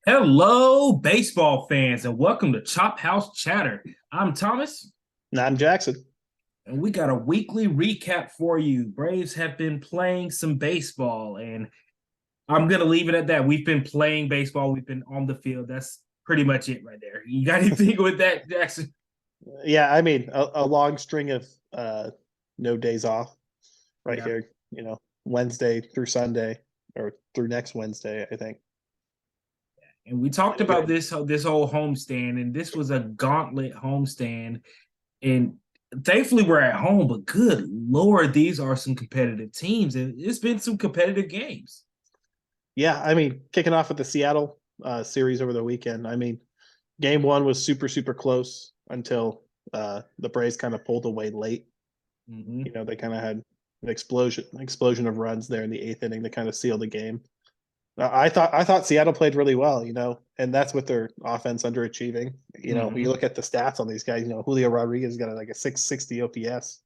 Hello, baseball fans, and welcome to Chop House Chatter. I'm Thomas, And I'm Jackson. and we got a weekly recap for you. Braves have been playing some baseball, and I'm going to leave it at that. We've been playing baseball, we've been on the field. That's pretty much it right there. You got anything with that, Jackson? Yeah, I mean a long string of no days off right Yeah. here. Wednesday through Sunday or through next Wednesday, I think. And we talked We about got- this whole homestand, and this was a gauntlet homestand. And thankfully, we're at home, but good Lord, these are some competitive teams, and it's been some competitive games. Yeah, I mean, kicking off with the Seattle series over the weekend. I mean, game one was super close until the Braves kind of pulled away late. Mm-hmm. They kind of had an explosion of runs there in the eighth inning to kind of seal the game. I thought Seattle played really well, and that's with their offense underachieving. You Mm-hmm. look at the stats on these guys. Julio Rodriguez got like a 660 OPS.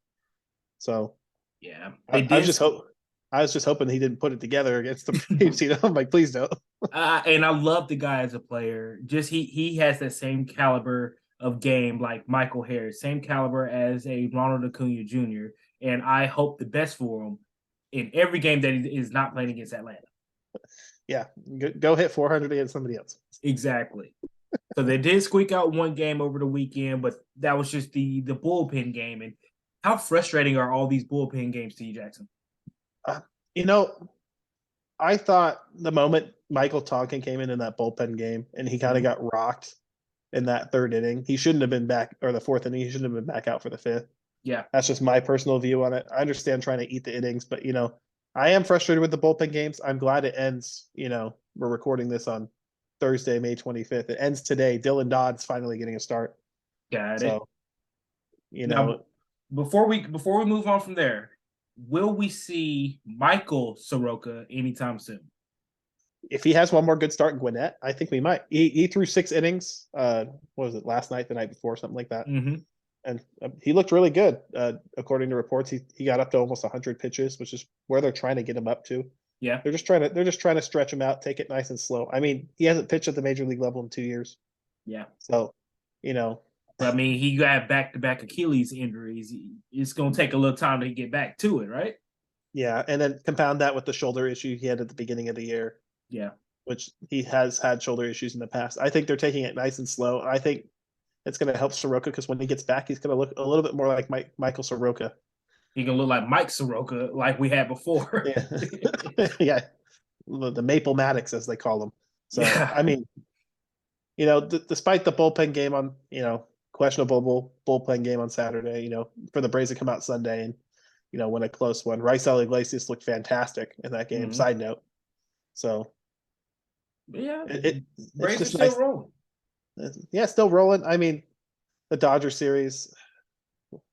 So Yeah, I, they I was did. just hope I was just hoping he didn't put it together against the Braves. I'm like, please don't. And I love the guy as a player. Just he has that same caliber of game like Michael Harris, same caliber as a Ronald Acuna Jr. And I hope the best for him in every game that he is not playing against Atlanta. Yeah, go hit 400 against somebody else. Exactly. So they did squeak out one game over the weekend, but that was just the bullpen game. And how frustrating are all these bullpen games to you, Jackson? Uh, you know, I thought the moment Michael Tonkin came in that bullpen game and he kind of Mhm. got rocked in that third inning, he shouldn't have been back, or the fourth inning, he shouldn't have been back out for the fifth. Yeah. That's just my personal view on it. I understand trying to eat the innings, but I am frustrated with the bullpen games. I'm glad it ends. We're recording this on Thursday, May 25th. It ends today. Dylan Dodd's finally getting a start. Got it. So, you Now, know, before we move on from there, will we see Michael Soroka anytime soon? if he has one more good start in Gwinnett, I think we might. He threw 6 innings. What was it, last night, the night before, something like that. Mm-hmm. And he looked really good. According to reports, he got up to almost 100 pitches, which is where they're trying to get him up to. Yeah. They're just trying to stretch him out, take it nice and slow. I mean, he hasn't pitched at the major league level in 2 years. Yeah. So, you know, But I mean, he got back-to-back Achilles injuries. It's going to take a little time to get back to it, right? yeah. And then compound that with the shoulder issue he had at the beginning of the year, Yeah. which he has had shoulder issues in the past. I think they're taking it nice and slow. I think it's going to help Soroka because when he gets back, he's going to look a little bit more like Michael Soroka. He can look like Mike Soroka, like we had before. Yeah. Yeah. The Maple Maddox, as they call them. So, Yeah. I mean, despite the bullpen game on, questionable bullpen game on Saturday, for the Braves to come out Sunday and, win a close one. Raisel Iglesias looked fantastic in that game. Mm-hmm. Side note. So Yeah. it's Braves are just still nice. rolling. Yeah, still rolling. I mean, the Dodger series.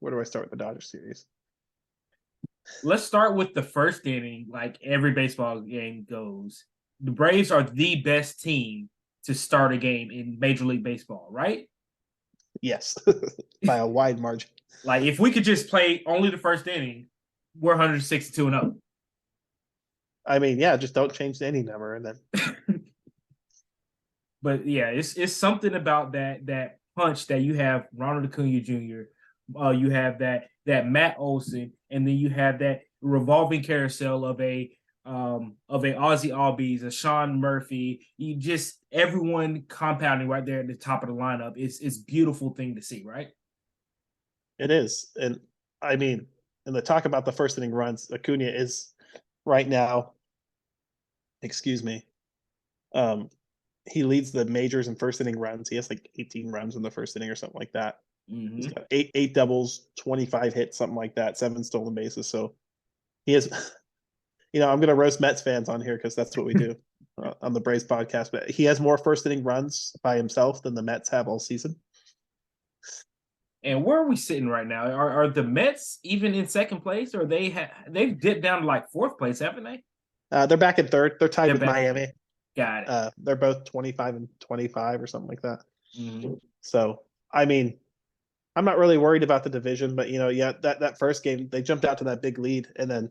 Where do I start with the Dodger series? Let's start with the first inning, like every baseball game goes. The Braves are the best team to start a game in Major League Baseball, right? Yes, by a wide margin. Like if we could just play only the first inning, we're 162 and up. I mean, yeah, just don't change the inning number and then But yeah, it's something about that punch that you have Ronald Acuna Jr. You have that Matt Olson, and then you have that revolving carousel of a Ozzy Albies, a Sean Murphy. You just everyone compounding right there at the top of the lineup. It's beautiful thing to see, right? it is. And I mean, and the talk about the first inning runs, Acuna is right now, excuse me, um, he leads the majors in first inning runs. He has like 18 runs in the first inning or something like that. He's Mm-hmm. got eight doubles, 25 hits, something like that, 7 stolen bases. So he has, I'm going to roast Mets fans on here because that's what we do on the Braves podcast. But he has more first inning runs by himself than the Mets have all season. And where are we sitting right now? Are the Mets even in second place, or they've dipped down to like fourth place, haven't they? They're back in third. They're tied They're with back. Miami. Got it. They're both 25 and 25 or something like that. Mm-hmm. So, I mean, I'm not really worried about the division, but yeah, that first game they jumped out to that big lead, and then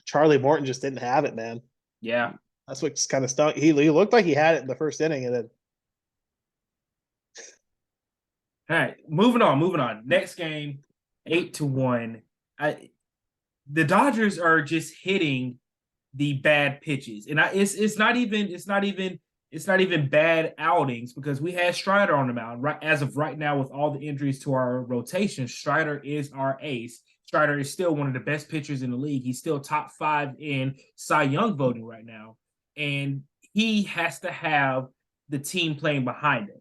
Charlie Morton just didn't have it, man. Yeah. That's what kind of stunk. He looked like he had it in the first inning, and then All right, moving on, moving on. Next game, 8-1. The Dodgers are just hitting the bad pitches, and it's not even bad outings because we had Strider on the mound. Right as of right now, with all the injuries to our rotation, Strider is our ace. Strider is still one of the best pitchers in the league. He's still top 5 in Cy Young voting right now, and he has to have the team playing behind him.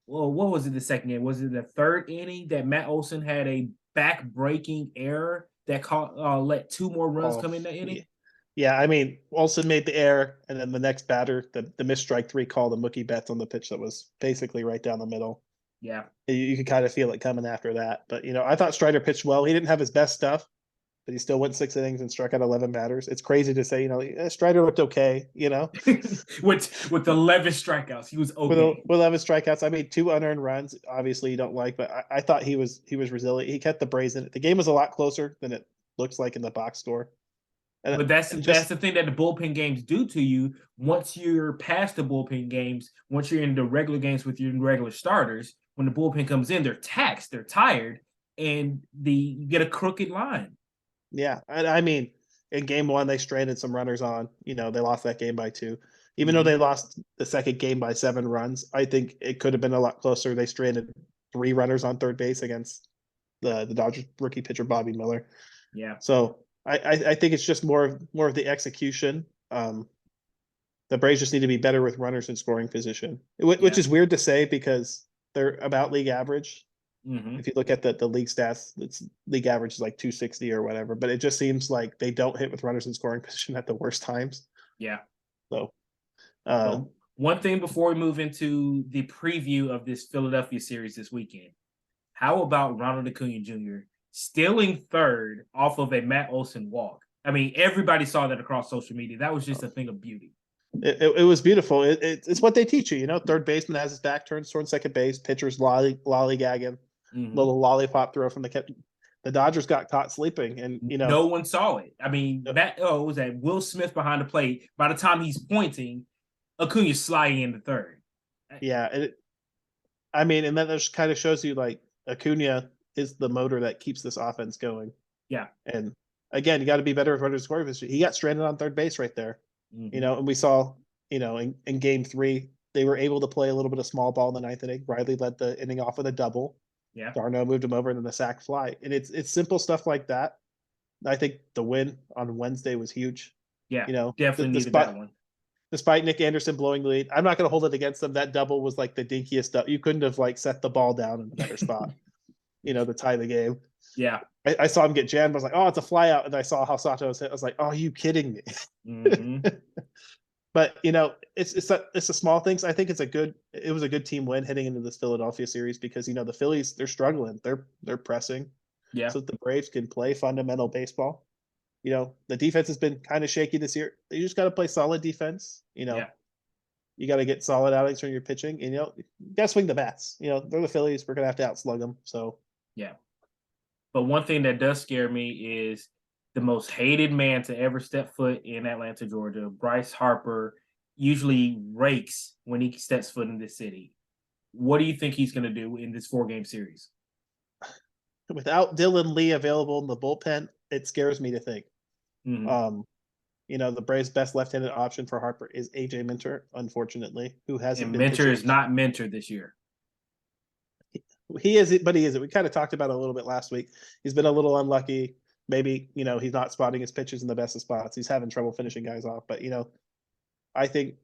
Well, what was it the second game? Was it the third inning that Matt Olson had a back-breaking error that let 2 more runs come in that inning? Yeah, I mean, Olson made the error, and then the next batter, the missed strike 3 call, the Mookie Betts on the pitch that was basically right down the middle. Yeah. You could kind of feel it coming after that. But, I thought Strider pitched well. He didn't have his best stuff, but he still went 6 innings and struck out 11 batters. It's crazy to say, Strider looked okay, with 11 strikeouts, he was okay. With 11 strikeouts, I mean, 2 unearned runs. Obviously, you don't like, but I thought he was resilient. He kept the Braves in it. The game was a lot closer than it looks like in the box score. But that's the thing that the bullpen games do to you. Once you're past the bullpen games, once you're in the regular games with your regular starters, when the bullpen comes in, they're taxed, they're tired, and you get a crooked line. Yeah, I mean, in game 1, they stranded some runners on. They lost that game by 2. Even though they lost the second game by 7 runs, I think it could have been a lot closer. They stranded 3 runners on third base against the Dodgers rookie pitcher Bobby Miller. Yeah. So I think it's just more of the execution. The Braves just need to be better with runners in scoring position, which is weird to say because they're about league average. If you look at the league stats, it's league average is like 260 or whatever, but it just seems like they don't hit with runners in scoring position at the worst times. Yeah. So, one thing before we move into the preview of this Philadelphia series this weekend, how about Ronald Acuna Jr. stealing third off of a Matt Olson walk? I mean, everybody saw that across social media. That was just a thing of beauty. It was beautiful. It's what they teach you. Third baseman has his back turned toward second base. Pitcher's lollygagging. Little lollipop throw from the Dodgers got caught sleeping, and no one saw it. I mean, was that Will Smith behind the plate? By the time he's pointing, Acuna's sliding into third. Yeah, I mean, and that just kind of shows you like Acuna is the motor that keeps this offense going. Yeah, and again, you got to be better with runners scoring position. He got stranded on third base right there. And we saw, in game 3, they were able to play a little bit of small ball in the 9th inning. Riley led the inning off with a double. Yeah. Darno moved him over and then the sac fly. And it's simple stuff like that. I think the win on Wednesday was huge. Yeah. Definitely needed that one. Despite Nick Anderson blowing the lead, I'm not going to hold it against them. That double was like the dinkiest stuff. You couldn't have set the ball down in a better spot, to tie the game. Yeah. I saw him get jammed. I was like, oh, it's a fly out. And I saw how Sato was hit. I was like, oh, are you kidding me? But it's the small things. I think it was a good team win heading into this Philadelphia series because the Phillies, they're struggling. They're pressing. Yeah. So that the Braves can play fundamental baseball. The defense has been kind of shaky this year. You just got to play solid defense. You got to get solid outings from your pitching, and you got to swing the bats. They're the Phillies. We're gonna have to outslug them. So yeah. But one thing that does scare me is the most hated man to ever step foot in Atlanta, Georgia, Bryce Harper, usually rakes when he steps foot in this city. What do you think he's going to do in this 4-game series? Without Dylan Lee available in the bullpen, it scares me to think. The Braves' best left-handed option for Harper is AJ Minter, unfortunately, who hasn't and been Minter pitching. Is not Minter this year. He is it, but he isn't. We kind of talked about it a little bit last week. He's been a little unlucky. Maybe, he's not spotting his pitches in the best of spots. He's having trouble finishing guys off. But, I think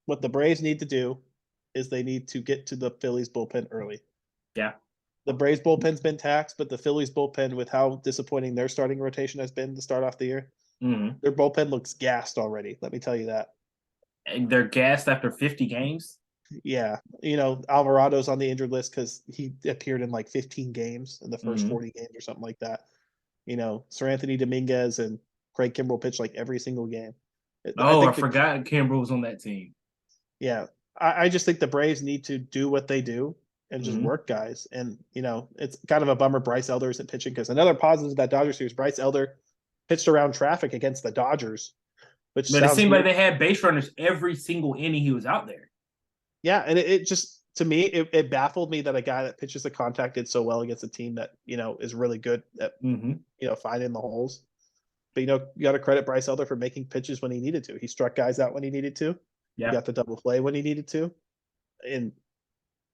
what the Braves need to do is they need to get to the Phillies bullpen early. Yeah. The Braves bullpen's been taxed, but the Phillies bullpen, with how disappointing their starting rotation has been to start off the year, their bullpen looks gassed already. Let me tell you that. And they're gassed after 50 games? Yeah. Alvarado's on the injured list because he appeared in 15 games in the first 40 games or something like that. Sir Anthony Dominguez and Craig Kimbrell pitched every single game. I forgot Kimbrell was on that team. Yeah. I just think the Braves need to do what they do and just work guys. And, it's kind of a bummer Bryce Elder isn't pitching because another positive of that Dodgers series, Bryce Elder pitched around traffic against the Dodgers which But it sounds seemed like weird. they had base runners every single inning he was out there. Yeah, and it just to me it baffled me that a guy that pitches the contact did so well against a team that is really good at Mm-hmm. finding the holes. But you got to credit Bryce Elder for making pitches when he needed to. He struck guys out when he needed to. Yeah. He got the double play when he needed to. And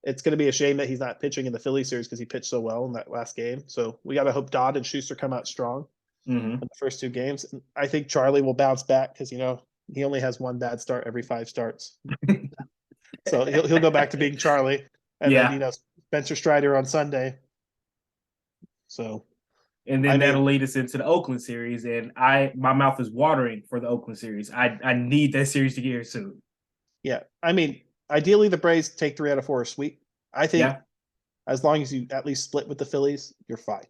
it's going to be a shame that he's not pitching in the Philly series because he pitched so well in that last game. So we got to hope Dodd and Schuster come out strong Mm-hmm. in the first two games. And I think Charlie will bounce back because he only has one bad start every 5 starts. So he'll go back to being Charlie. And then Spencer Strider on Sunday. So and then that'll lead us into the Oakland series. And my mouth is watering for the Oakland series. I need that series to get here soon. Yeah. I mean, ideally the Braves take 3 out of 4 sweep. I think as long as you at least split with the Phillies, you're fine.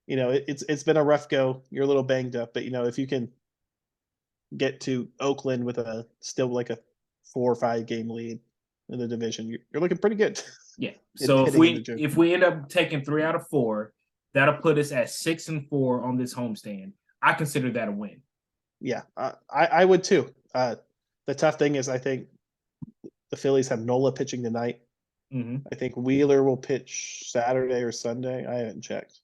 It's been a rough go. You're a little banged up, but if you can get to Oakland with still like a 4 or 5 game lead in the division, you're looking pretty good. Yeah. So if we end up taking 3 out of 4, that'll put us at 6-4 on this homestand. I consider that a win. Yeah, I would too. The tough thing is I think the Phillies have Nola pitching tonight. Mm-hmm. I think Wheeler will pitch Saturday or Sunday. I haven't checked.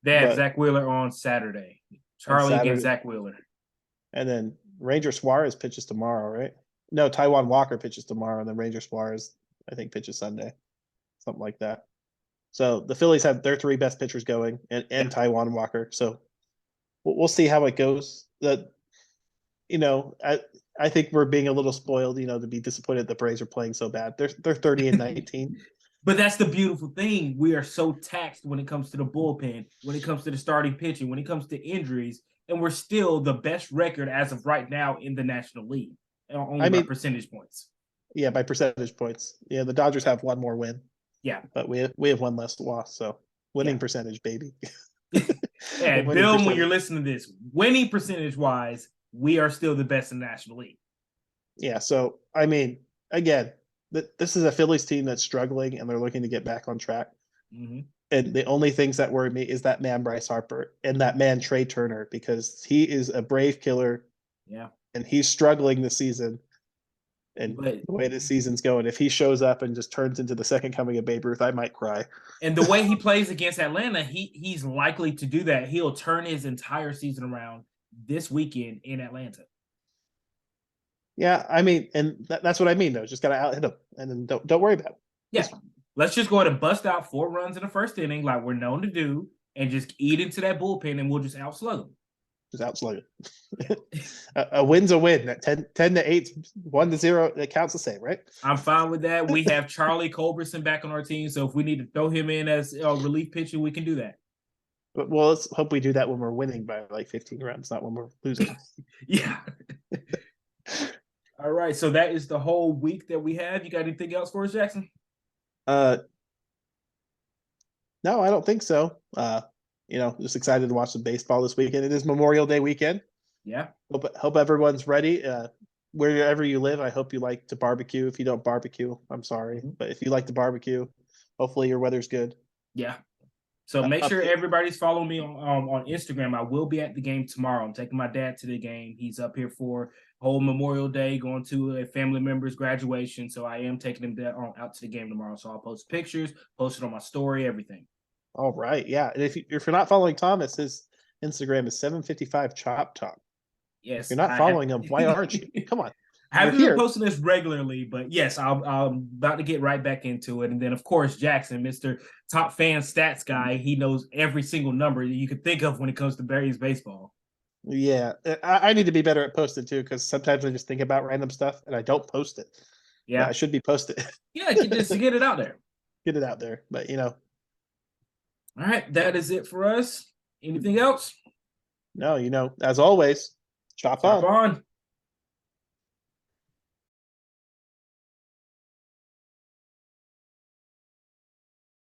They have Zach Wheeler on Saturday. Charlie against Zach Wheeler. And then Ranger Suarez pitches tomorrow, right? No, Taijuan Walker pitches tomorrow, and then Ranger Suarez, I think, pitches Sunday. Something like that. So the Phillies have their 3 best pitchers going and Taijuan Walker. So we'll see how it goes. I think we're being a little spoiled, to be disappointed the Braves are playing so bad. They're 30-19. But that's the beautiful thing. We are so taxed when it comes to the bullpen, when it comes to the starting pitching, when it comes to injuries, and we're still the best record as of right now in the National League, only by percentage points. Yeah, by percentage points. Yeah, the Dodgers have 1 more win. Yeah, but we have 1 less loss, so winning percentage, baby. Yeah, Bill, when you're listening to this, winning percentage wise, we are still the best in the National League. Yeah, so I mean, again, this is a Phillies team that's struggling and they're looking to get back on track. Mm-hmm. And the only things that worry me is that man Bryce Harper and that man Trey Turner, because he is a Brave killer. Yeah, and he's struggling this season. And the way the season's going, if he shows up and just turns into the second coming of Babe Ruth, I might cry. And the way he plays against Atlanta, he's likely to do that. He'll turn his entire season around this weekend in Atlanta. Yeah, I mean, and that's what I mean, though. Just got to out hit him, and then don't worry about it. Yeah, let's just go ahead and bust out 4 runs in the first inning, like we're known to do, and just eat into that bullpen, and we'll just outslug them. Just outslug it. A win's a win. 10-8, 1-0, it counts the same, right? I'm fine with that. We have Charlie Culberson back on our team, so if we need to throw him in as a relief pitcher, we can do that. Well, let's hope we do that when we're winning by like 15 runs, not when we're losing. Yeah. All right, so that is the whole week that we have. You got anything else for us, Jackson? No, I don't think so. Just excited to watch some baseball this weekend. It is Memorial Day weekend. Yeah. Hope everyone's ready. Wherever you live, I hope you like to barbecue. If you don't barbecue, I'm sorry. But if you like to barbecue, hopefully your weather's good. Yeah. So make sure everybody's following me on Instagram. I will be at the game tomorrow. I'm taking my dad to the game. He's up here for whole Memorial Day, going to a family member's graduation. So I am taking him out to the game tomorrow. So I'll post pictures, post it on my story, everything. All right. Yeah. And if you're not following Thomas, his Instagram is 755 Chop Talk. Yes. If you're not following him, why aren't you? Come on. I haven't been posting this regularly, but yes, I'm about to get right back into it. And then, of course, Jackson, Mr. Top Fan Stats guy, he knows every single number that you could think of when it comes to Barry's baseball. Yeah, I need to be better at posting too, because sometimes I just think about random stuff and I don't post it. Yeah, I should be posted. Yeah, just get it out there. Get it out there, but All right, that is it for us. Anything else? No, as always, chop on.